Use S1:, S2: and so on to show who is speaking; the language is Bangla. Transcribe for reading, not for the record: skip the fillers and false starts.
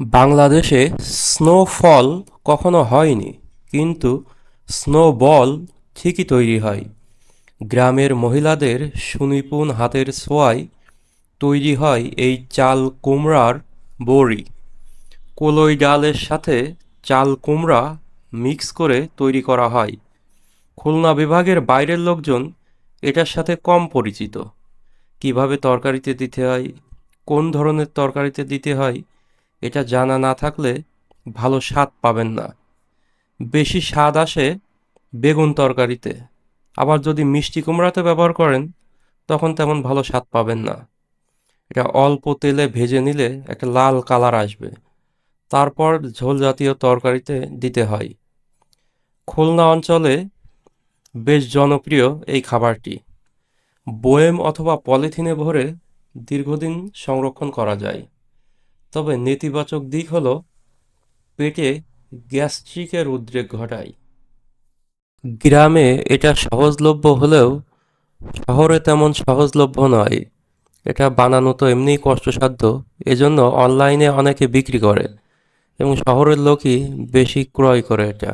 S1: বাংলাদেশে স্নোফল কখনো হয়নি, কিন্তু স্নোবল ঠিকই তৈরি হয়। গ্রামের মহিলাদের সুনিপুণ হাতের ছোঁয়ায় তৈরি হয় এই চাল কুমড়ার বড়ি। কলই ডালের সাথে চাল কুমড়া মিক্স করে তৈরি করা হয়। খুলনা বিভাগের বাইরের লোকজন এটার সাথে কম পরিচিত। কিভাবে তরকারিতে দিতে হয়, কোন ধরনের তরকারিতে দিতে হয়, এটা জানা না থাকলে ভালো স্বাদ পাবেন না। বেশি স্বাদ আসে বেগুন তরকারিতে, আবার যদি মিষ্টি কুমড়াতে ব্যবহার করেন তখন তেমন ভালো স্বাদ পাবেন না। এটা অল্প তেলে ভেজে নিলে একটা লাল কালার আসবে, তারপর ঝোল জাতীয় তরকারিতে দিতে হয়। খুলনা অঞ্চলে বেশ জনপ্রিয় এই খাবারটি। বয়েম অথবা পলিথিনে ভরে দীর্ঘদিন সংরক্ষণ করা যায়। তবে নেতিবাচক দিক হলো পেটে গ্যাস্ট্রিকের উদ্রেক ঘটায়। গ্রামে এটা সহজলভ্য হলেও শহরে তেমন সহজলভ্য নয়। এটা বানানো তো এমনিই কষ্টসাধ্য, এজন্য অনলাইনে অনেকে বিক্রি করে এবং শহরের লোকই বেশি ক্রয় করে এটা।